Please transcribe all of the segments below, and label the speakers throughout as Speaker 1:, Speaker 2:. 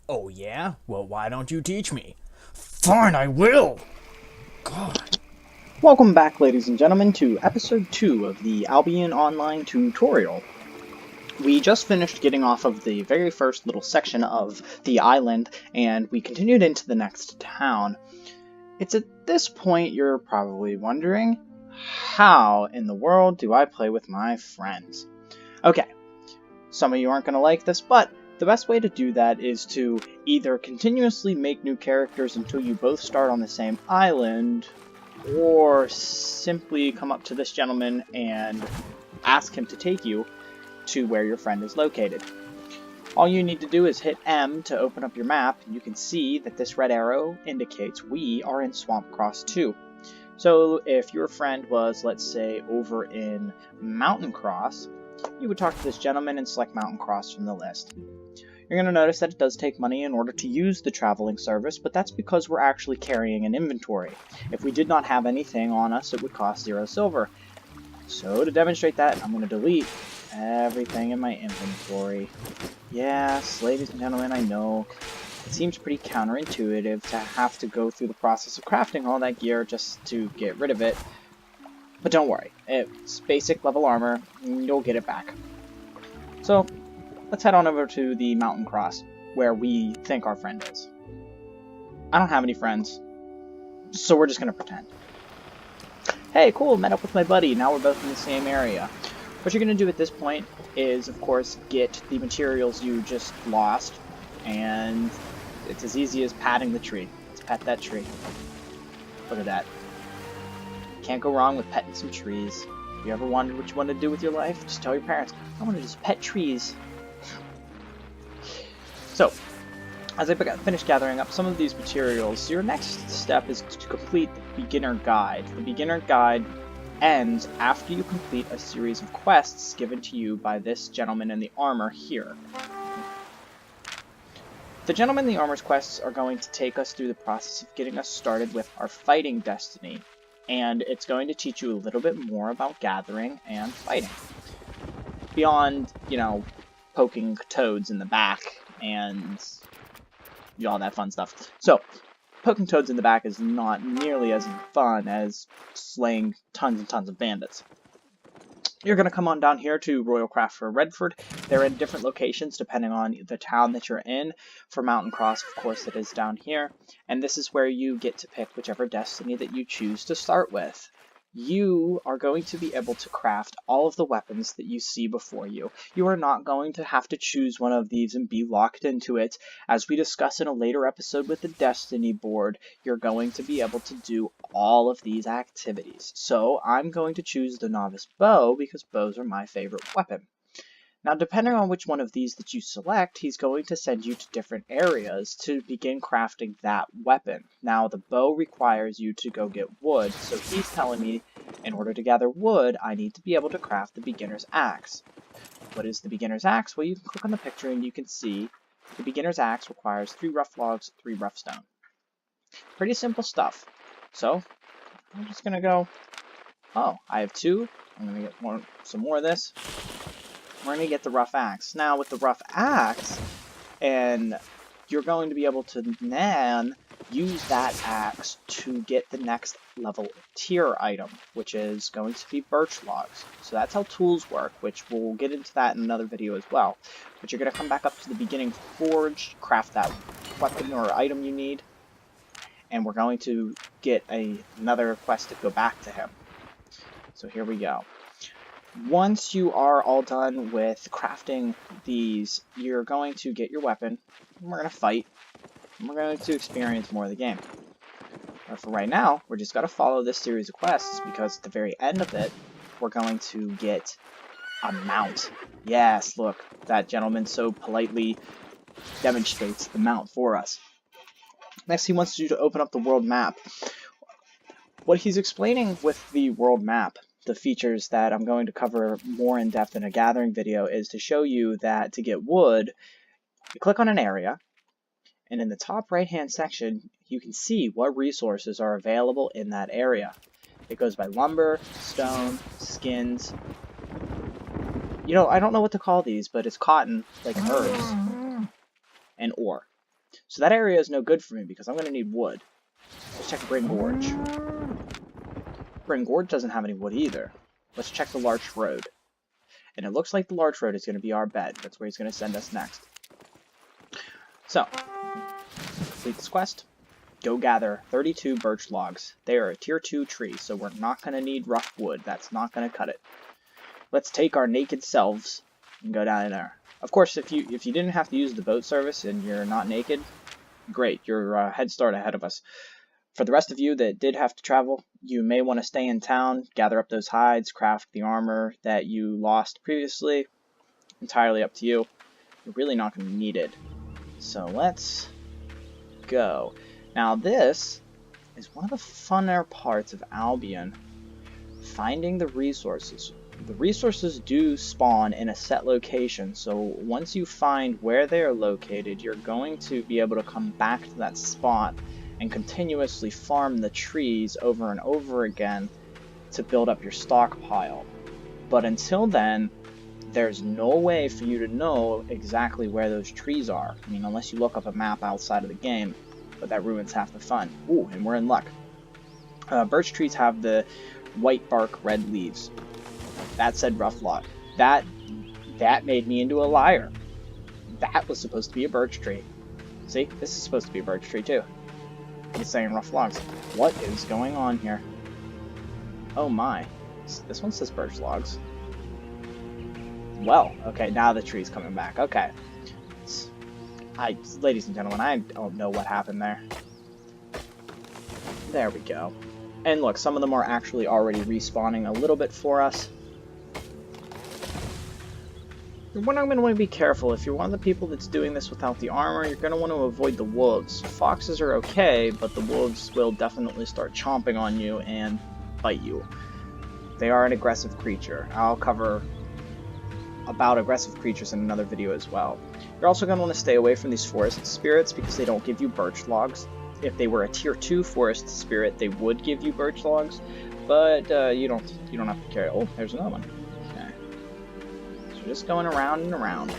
Speaker 1: Oh yeah? Well, why don't you teach me? Fine, I will! God.
Speaker 2: Welcome back, ladies and gentlemen, to episode 2 of the Albion online tutorial. We just finished getting off of the very first little section of the island, and we continued into the next town. It's at this point you're probably wondering, how in the world do I play with my friends? Okay, some of you aren't going to like this, but the best way to do that is to either continuously make new characters until you both start on the same island, or simply come up to this gentleman and ask him to take you to where your friend is located. All you need to do is hit M to open up your map, and you can see that this red arrow indicates we are in Swamp Cross 2. So if your friend was, let's say, over in Mountain Cross, you would talk to this gentleman and select Mountain Cross from the list. You're going to notice that it does take money in order to use the traveling service, but that's because we're actually carrying an inventory. If we did not have anything on us, it would cost 0 silver. So to demonstrate that, I'm going to delete everything in my inventory. Yes, ladies and gentlemen, I know it seems pretty counterintuitive to have to go through the process of crafting all that gear just to get rid of it. But don't worry, it's basic level armor, and you'll get it back. So let's head on over to the Mountain Cross, where we think our friend is. I don't have any friends, so we're just going to pretend. Hey, cool, met up with my buddy, now we're both in the same area. What you're going to do at this point is, of course, get the materials you just lost, and it's as easy as patting the tree. Let's pet that tree. Look at that. Can't go wrong with petting some trees. If you ever wondered what you want to do with your life, just tell your parents, I want to just pet trees. So, as I finish gathering up some of these materials, your next step is to complete the beginner guide. The beginner guide ends after you complete a series of quests given to you by this gentleman in the armor here. The gentleman in the armor's quests are going to take us through the process of getting us started with our fighting destiny, and it's going to teach you a little bit more about gathering and fighting. Beyond, poking toads in the back and all that fun stuff. So, poking toads in the back is not nearly as fun as slaying tons and tons of bandits. You're going to come on down here to Royal Craft for Redford. They're in different locations depending on the town that you're in. For Mountain Cross, of course, it is down here. And this is where you get to pick whichever destiny that you choose to start with. You are going to be able to craft all of the weapons that you see before you. You are not going to have to choose one of these and be locked into it. As we discuss in a later episode with the Destiny board, you're going to be able to do all of these activities. So I'm going to choose the Novice Bow because bows are my favorite weapon. Now, depending on which one of these that you select, he's going to send you to different areas to begin crafting that weapon. Now, the bow requires you to go get wood, so he's telling me in order to gather wood, I need to be able to craft the beginner's axe. What is the beginner's axe? Well, you can click on the picture and you can see the beginner's axe requires 3 rough logs, 3 rough stone. Pretty simple stuff. So, I'm just going to go, oh, I have 2. I'm going to get some more of this. We're going to get the rough axe. Now, with the rough axe, and you're going to be able to then use that axe to get the next level tier item, which is going to be birch logs. So that's how tools work, which we'll get into that in another video as well. But you're going to come back up to the beginning forge, craft that weapon or item you need, and we're going to get another quest to go back to him. So here we go. Once you are all done with crafting these, you're going to get your weapon, and we're going to fight, and we're going to experience more of the game. But for right now, we're just going to follow this series of quests, because at the very end of it, we're going to get a mount. Yes, look, that gentleman so politely demonstrates the mount for us. Next, he wants you to open up the world map. What he's explaining with the world map, the features that I'm going to cover more in depth in a gathering video, is to show you that to get wood, you click on an area, and in the top right hand section you can see what resources are available in that area. It goes by lumber, stone, skins. I don't know what to call these, but it's cotton, like herbs, and ore. So that area is no good for me because I'm going to need wood. Let's check Bryn Gorge. Bryn Gorge doesn't have any wood either. Let's check the Larch Road. And it looks like the Larch Road is going to be our bed. That's where he's going to send us next. So, complete this quest. Go gather 32 birch logs. They are a tier 2 tree, so we're not going to need rough wood. That's not going to cut it. Let's take our naked selves and go down in there. Of course, if you didn't have to use the boat service and you're not naked, great. You're a head start ahead of us. For the rest of you that did have to travel, you may want to stay in town, gather up those hides, craft the armor that you lost previously. Entirely up to you. You're really not going to need it. So let's go. Now this is one of the funner parts of Albion. Finding the resources. The resources do spawn in a set location, so once you find where they are located, you're going to be able to come back to that spot and continuously farm the trees over and over again to build up your stockpile. But until then, there's no way for you to know exactly where those trees are. I mean, unless you look up a map outside of the game, but that ruins half the fun. Ooh, and we're in luck. Birch trees have the white bark, red leaves. That said rough log. That made me into a liar. That was supposed to be a birch tree. See, this is supposed to be a birch tree too. It's saying rough logs. What is going on here? Oh my. This one says birch logs. Well, okay, now the tree's coming back. Okay. Ladies and gentlemen, I don't know what happened there. There we go. And look, some of them are actually already respawning a little bit for us. You're going to want to be careful. If you're one of the people that's doing this without the armor, you're going to want to avoid the wolves. Foxes are okay, but the wolves will definitely start chomping on you and bite you. They are an aggressive creature. I'll cover about aggressive creatures in another video as well. You're also going to want to stay away from these forest spirits because they don't give you birch logs. If they were a tier 2 forest spirit, they would give you birch logs, but you don't have to carry. Oh, there's another one. Okay. So just going around and around.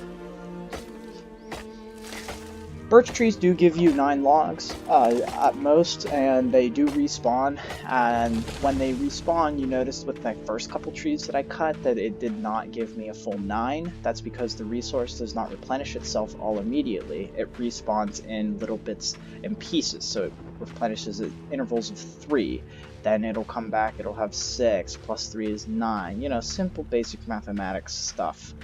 Speaker 2: Birch trees do give you 9 logs at most, and they do respawn. And when they respawn, you notice with the first couple trees that I cut that it did not give me a full 9. That's because the resource does not replenish itself all immediately. It respawns in little bits and pieces, so it replenishes at intervals of 3. Then it'll come back, it'll have 6, plus 3 is 9. You know, simple basic mathematics stuff.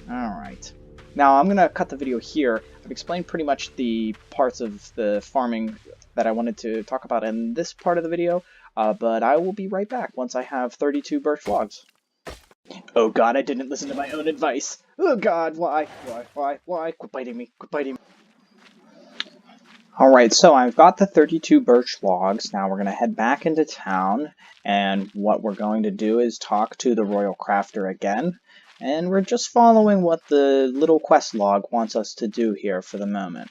Speaker 2: Alright. Now, I'm going to cut the video here. I've explained pretty much the parts of the farming that I wanted to talk about in this part of the video, but I will be right back once I have 32 birch logs. Oh god, I didn't listen to my own advice. Oh god, why? Quit biting me, quit biting me. Alright, so I've got the 32 birch logs. Now we're going to head back into town, and what we're going to do is talk to the Royal Crafter again. And we're just following what the little quest log wants us to do here for the moment.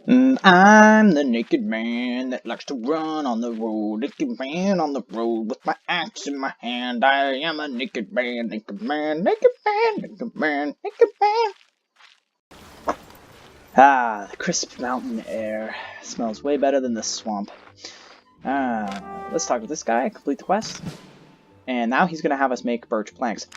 Speaker 2: I'm the naked man that likes to run on the road. Naked man on the road with my axe in my hand. I am a naked man, naked man, naked man, naked man, naked man. Ah, the crisp mountain air smells way better than the swamp. Let's talk to this guy, complete the quest. And now he's going to have us make birch planks.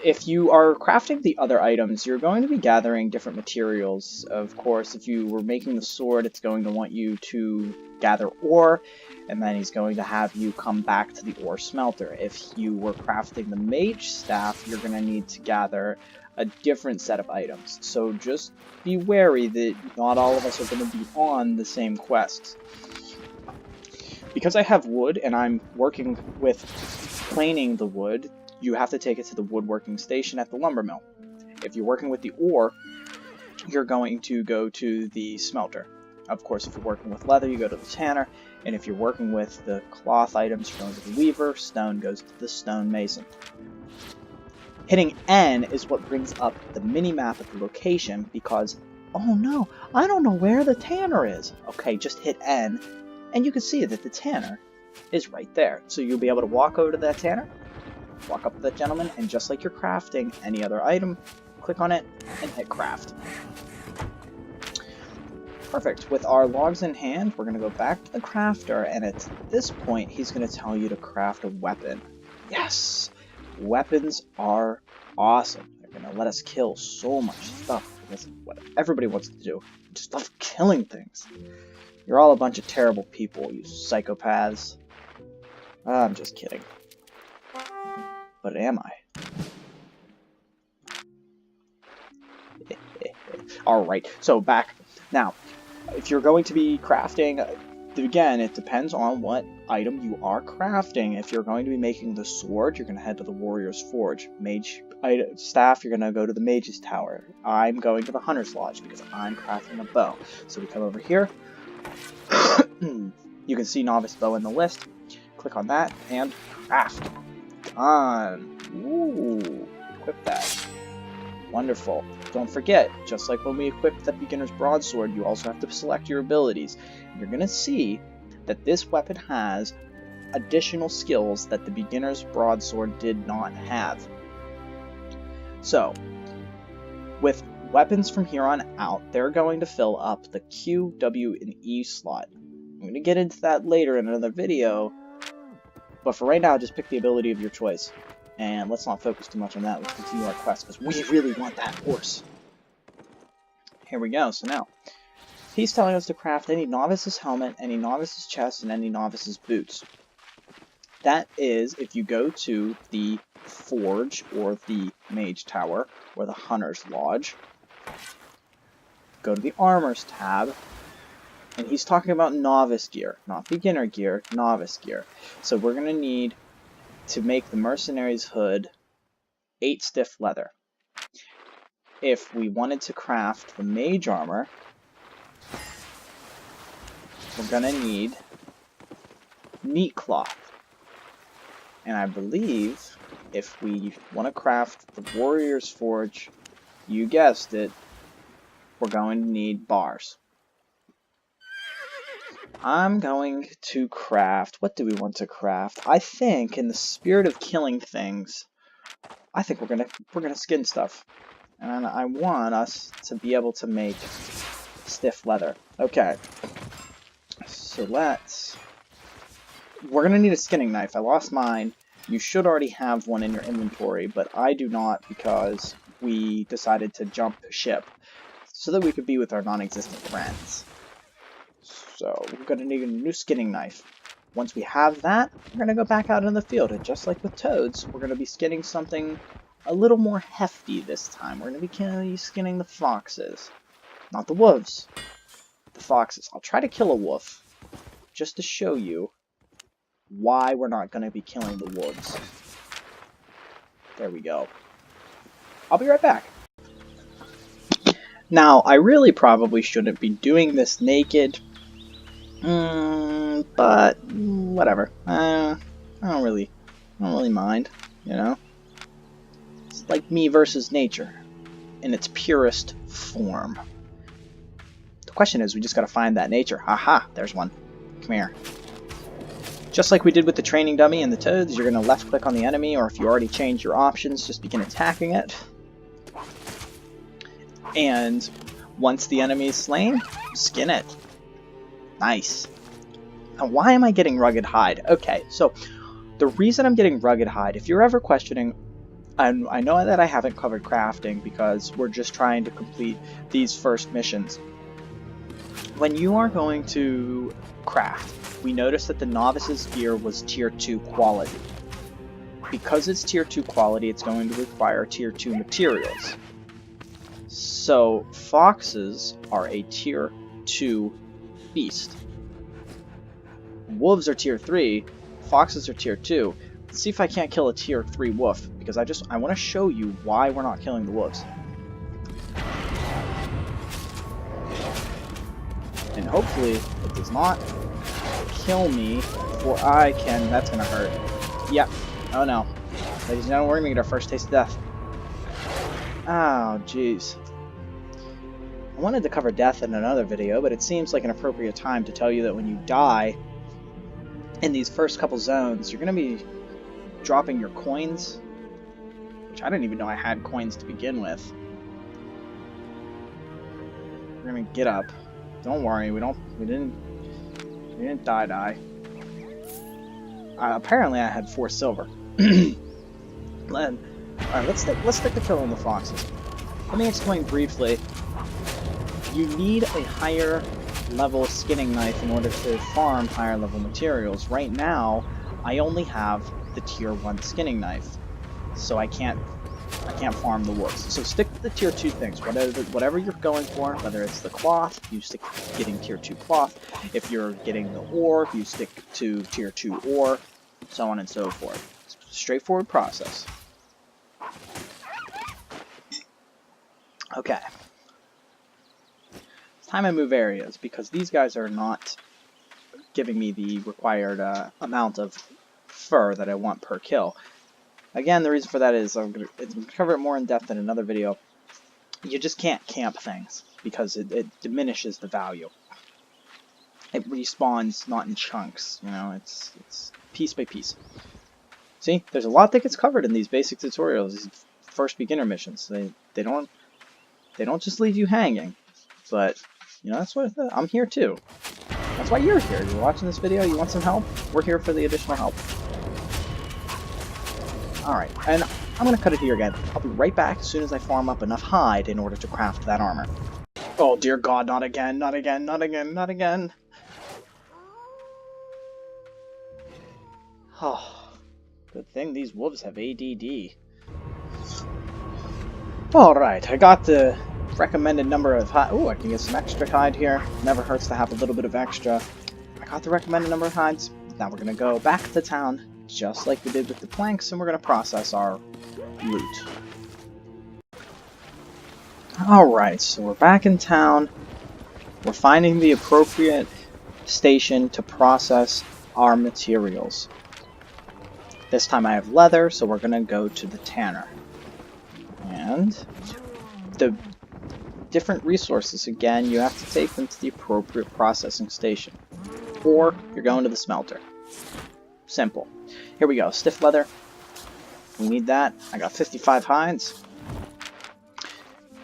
Speaker 2: If you are crafting the other items, you're going to be gathering different materials. Of course, if you were making the sword, it's going to want you to gather ore, and then he's going to have you come back to the ore smelter. If you were crafting the mage staff, you're going to need to gather a different set of items. So just be wary that not all of us are going to be on the same quests. Because I have wood and I'm working with planing the wood, you have to take it to the woodworking station at the lumber mill. If you're working with the ore, you're going to go to the smelter. Of course, if you're working with leather, you go to the tanner, and if you're working with the cloth items, you're going to the weaver, stone goes to the stone mason. Hitting N is what brings up the mini-map of the location, because, oh no, I don't know where the tanner is. Okay, just hit N, and you can see that the tanner is right there. So you'll be able to walk over to that tanner, walk up to that gentleman, and just like you're crafting any other item, click on it and hit craft. Perfect. With our logs in hand, we're going to go back to the crafter, and at this point, he's going to tell you to craft a weapon. Yes! Weapons are awesome. They're going to let us kill so much stuff. That's what everybody wants to do. Just love killing things. You're all a bunch of terrible people, you psychopaths. I'm just kidding. But am I? Alright, so back. Now, if you're going to be crafting, again, it depends on what item you are crafting. If you're going to be making the sword, you're going to head to the Warrior's Forge. Mage staff, you're going to go to the Mage's Tower. I'm going to the Hunter's Lodge because I'm crafting a bow. So we come over here. You can see Novice Bow in the list. Click on that and craft. Done. Ooh, equip that. Wonderful. Don't forget, just like when we equipped the Beginner's Broadsword, you also have to select your abilities. You're going to see that this weapon has additional skills that the Beginner's Broadsword did not have. So, with weapons from here on out, they're going to fill up the Q, W, and E slot. I'm going to get into that later in another video, but for right now, just pick the ability of your choice. And let's not focus too much on that. Let's continue our quest, because we really want that horse. Here we go. So now, he's telling us to craft any novice's helmet, any novice's chest, and any novice's boots. That is if you go to the Forge, or the Mage Tower, or the Hunter's Lodge. Go to the Armors tab, and he's talking about novice gear. Not beginner gear, novice gear. So we're going to need to make the Mercenary's hood 8 stiff leather. If we wanted to craft the mage armor, we're gonna need meat cloth. And I believe if we want to craft the Warrior's Forge, you guessed it, we're going to need bars. I'm going to craft, what do we want to craft? I think, in the spirit of killing things, I think we're gonna skin stuff. And I want us to be able to make stiff leather. Okay. So we're gonna need a skinning knife. I lost mine. You should already have one in your inventory, but I do not because we decided to jump ship so that we could be with our non-existent friends. So we're gonna need a new skinning knife. Once we have that, we're gonna go back out in the field, and just like with toads, we're gonna be skinning something a little more hefty this time. We're going to be skinning the foxes. Not the wolves. The foxes. I'll try to kill a wolf, just to show you why we're not going to be killing the wolves. There we go. I'll be right back. Now, I really probably shouldn't be doing this naked. But, whatever. I don't really mind, you know? Like me versus nature in its purest form. The question is, we just gotta find that nature. Haha, there's one. Come here. Just like we did with the training dummy and the toads, you're gonna left click on the enemy, or if you already changed your options, just begin attacking it. And once the enemy is slain, skin it. Nice. Now, why am I getting rugged hide? Okay, so the reason I'm getting rugged hide, if you're ever questioning, and I know that I haven't covered crafting because we're just trying to complete these first missions. When you are going to craft, we noticed that the novice's gear was tier 2 quality. Because it's tier 2 quality, it's going to require tier 2 materials. So foxes are a tier 2 beast. Wolves are tier 3, foxes are tier 2. Let's see if I can't kill a tier 3 wolf, because I want to show you why we're not killing the wolves. And hopefully it does not kill me before I can. That's gonna hurt. Yep. Oh no. Ladies and gentlemen, we're gonna get our first taste of death. Oh jeez. I wanted to cover death in another video, but it seems like an appropriate time to tell you that when you die in these first couple zones, you're gonna be dropping your coins, which I didn't even know I had coins to begin with. We're gonna get up. Don't worry, we didn't die. Apparently I had 4 silver. Alright, let's stick to killing the foxes. Let me explain briefly. You need a higher level skinning knife in order to farm higher level materials. Right now, I only have the tier 1 skinning knife, so I can't farm the woods. So stick to the tier 2 things. Whatever you're going for, whether it's the cloth, you stick to getting tier 2 cloth. If you're getting the ore, you stick to tier 2 ore, so on and so forth. It's a straightforward process. Okay. It's time I move areas, because these guys are not giving me the required amount of fur that I want per kill. Again, the reason for that is I'm going to cover it more in depth in another video. You just can't camp things, because it diminishes the value. It respawns not in chunks, you know, it's piece by piece. See, there's a lot that gets covered in these basic tutorials, these first beginner missions. They don't just leave you hanging, but you know, that's what I'm here too. That's why you're here. You're watching this video, you want some help? We're here for the additional help. Alright, and I'm going to cut it here again. I'll be right back as soon as I farm up enough hide in order to craft that armor. Oh dear god, not again, not again, not again, not again. Oh, good thing these wolves have ADD. Alright, I got the recommended number of hide. Ooh, I can get some extra hide here. Never hurts to have a little bit of extra. I got the recommended number of hides. Now we're going to go back to town, just like we did with the planks, and we're going to process our loot. Alright, so we're back in town. We're finding the appropriate station to process our materials. This time I have leather, so we're going to go to the tanner. And the different resources, again, you have to take them to the appropriate processing station. Or you're going to the smelter. Simple. Here we go, stiff leather. We need that. I got 55 hides.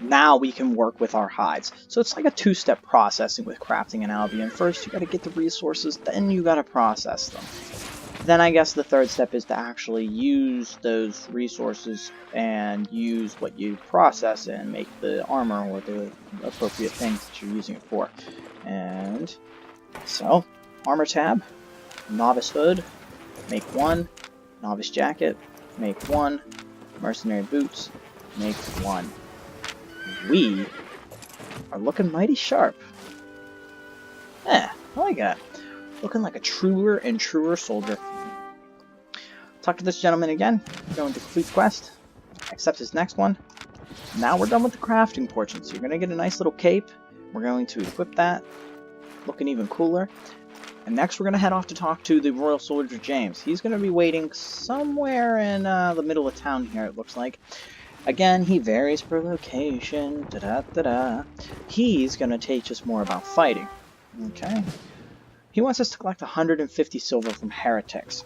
Speaker 2: Now we can work with our hides. So it's like a two-step processing with crafting in Albion. First you gotta get the resources, then you gotta process them. Then I guess the third step is to actually use those resources and use what you process and make the armor or the appropriate things that you're using it for. And so, armor tab, novice hood, make 1, novice jacket, make 1, mercenary boots, make 1. We are looking mighty sharp. I like that. Looking like a truer and truer soldier. Talk to this gentleman again. Going to complete the quest. Accept his next one. Now we're done with the crafting portion. So you're going to get a nice little cape. We're going to equip that. Looking even cooler. And next we're going to head off to talk to the Royal Soldier James. He's going to be waiting somewhere in the middle of town here, it looks like. Again, he varies per location. He's going to teach us more about fighting. Okay. He wants us to collect 150 silver from heretics.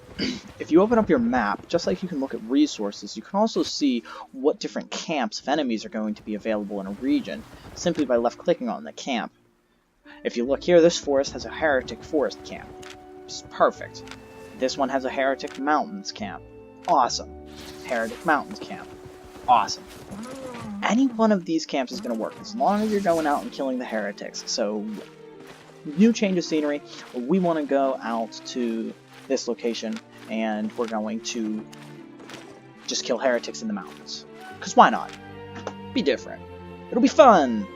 Speaker 2: If you open up your map, just like you can look at resources, you can also see what different camps of enemies are going to be available in a region, simply by left-clicking on the camp. If you look here, this forest has a heretic forest camp. It's perfect. This one has a heretic mountains camp. Awesome. Heretic mountains camp. Awesome. Any one of these camps is going to work, as long as you're going out and killing the heretics. So, new change of scenery. We want to go out to this location, and we're going to just kill heretics in the mountains. Because why not? Be different. It'll be fun!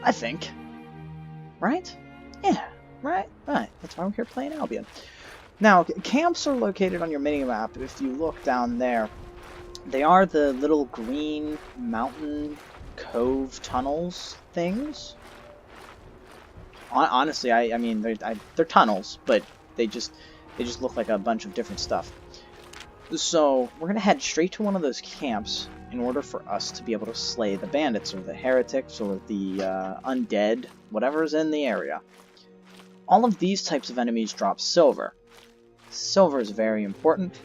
Speaker 2: I think. Right? Yeah, right. That's why we're here playing Albion. Now, camps are located on your mini-map. If you look down there, they are the little green mountain cove tunnels things. Honestly, I mean, they're tunnels, but they just look like a bunch of different stuff. So we're gonna head straight to one of those camps in order for us to be able to slay the bandits or the heretics or the undead, whatever's in the area. All of these types of enemies drop silver. Silver is very important.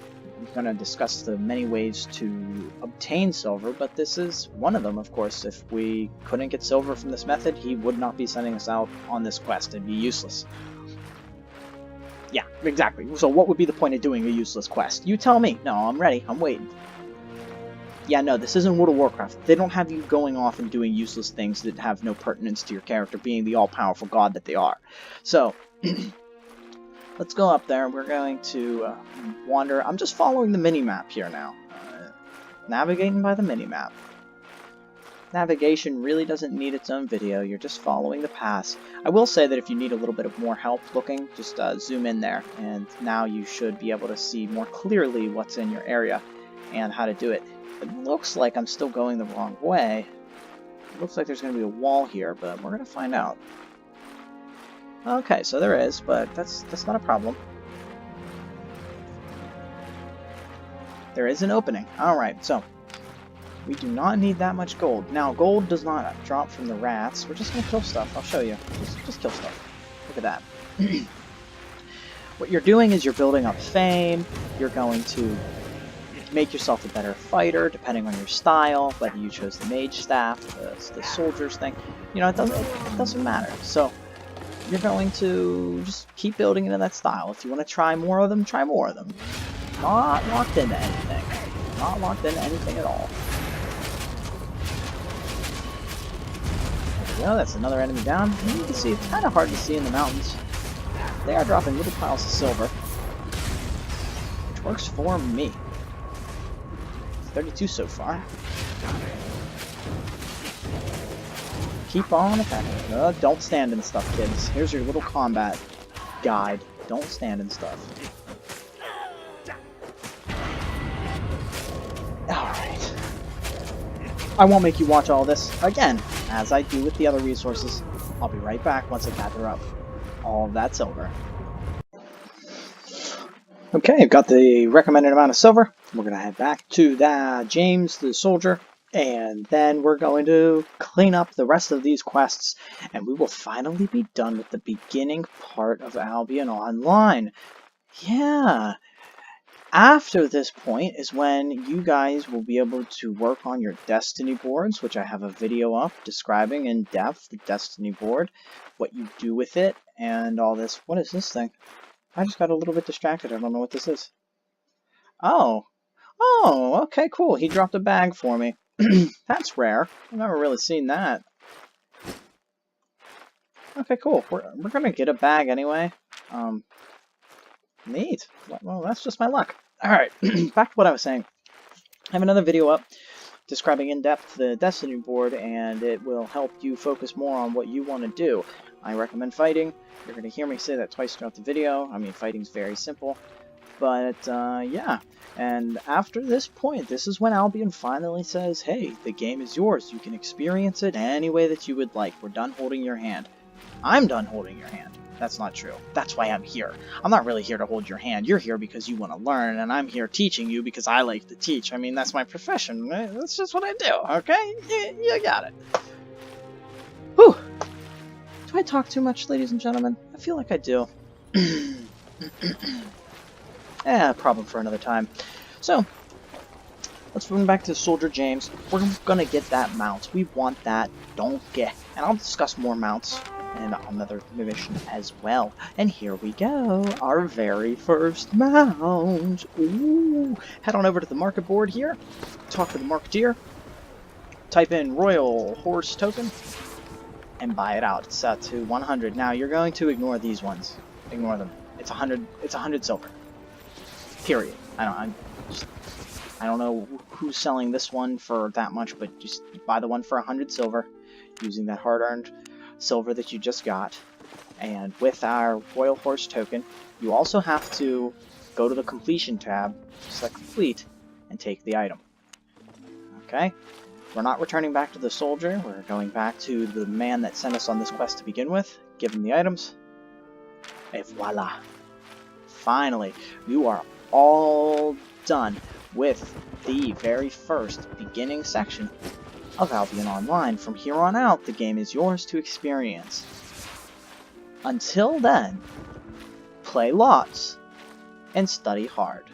Speaker 2: going to discuss the many ways to obtain silver, but this is one of them, of course. If we couldn't get silver from this method, he would not be sending us out on this quest. It'd be useless. Yeah, exactly. So what would be the point of doing a useless quest? You tell me. No, I'm ready. I'm waiting. Yeah, no, this isn't World of Warcraft. They don't have you going off and doing useless things that have no pertinence to your character being the all-powerful god that they are. So, let's go up there. We're going to wander. I'm just following the mini-map here now. Navigating by the mini-map. Navigation really doesn't need its own video. You're just following the paths. I will say that if you need a little bit of more help looking, just zoom in there, and now you should be able to see more clearly what's in your area and how to do it. It looks like I'm still going the wrong way. It looks like there's going to be a wall here, but we're going to find out. Okay, so there is, but that's not a problem. There is an opening. Alright, so we do not need that much gold. Now, gold does not drop from the rats. We're just going to kill stuff. I'll show you. Just kill stuff. Look at that. What you're doing is you're building up fame. You're going to make yourself a better fighter, depending on your style, whether you chose the mage staff, the soldiers thing. You know, it doesn't matter. So, you're going to just keep building into that style. If you want to try more of them, try more of them. Not locked into anything. Not locked into anything at all. There we go, that's another enemy down. And you can see it's kind of hard to see in the mountains. They are dropping little piles of silver, which works for me. 32 so far. Keep on attacking. Don't stand in stuff, kids. Here's your little combat guide. Don't stand in stuff. Alright. I won't make you watch all this again, as I do with the other resources. I'll be right back once I gather up all of that silver. Okay, I've got the recommended amount of silver. We're going to head back to James the soldier, and then we're going to clean up the rest of these quests, and we will finally be done with the beginning part of Albion Online. Yeah. After this point is when you guys will be able to work on your Destiny boards, which I have a video up describing in depth the Destiny board, what you do with it, and all this. What is this thing? I just got a little bit distracted. I don't know what this is. Oh. Oh, okay, cool. He dropped a bag for me. That's rare. I've never really seen that. Okay, cool. We're gonna get a bag anyway. Neat. Well, that's just my luck. Alright, back to what I was saying. I have another video up describing in depth the Destiny board, and it will help you focus more on what you want to do. I recommend fighting. You're going to hear me say that twice throughout the video. I mean, fighting's very simple. But, yeah. And after this point, this is when Albion finally says, hey, the game is yours. You can experience it any way that you would like. We're done holding your hand. I'm done holding your hand. That's not true. That's why I'm here. I'm not really here to hold your hand. You're here because you want to learn, and I'm here teaching you because I like to teach. I mean, that's my profession. That's just what I do, okay? You got it. Whew. Do I talk too much, ladies and gentlemen? I feel like I do. Problem for another time. So, let's move back to Soldier James. We're gonna get that mount. We want that donkey. And I'll discuss more mounts in another mission as well. And here we go, our very first mount. Ooh. Head on over to the market board here, talk to the marketeer, type in Royal Horse Token, and buy it out. It's set to 100. Now you're going to ignore these ones. Ignore them. It's 100. It's 100 silver. Period. I don't know who's selling this one for that much, but just buy the one for 100 silver, using that hard-earned silver that you just got. And with our Royal Horse Token, you also have to go to the completion tab, select complete, and take the item. Okay? We're not returning back to the soldier, we're going back to the man that sent us on this quest to begin with, give him the items, et voila. Finally, you are all done with the very first beginning section of Albion Online. From here on out, the game is yours to experience. Until then, play lots and study hard.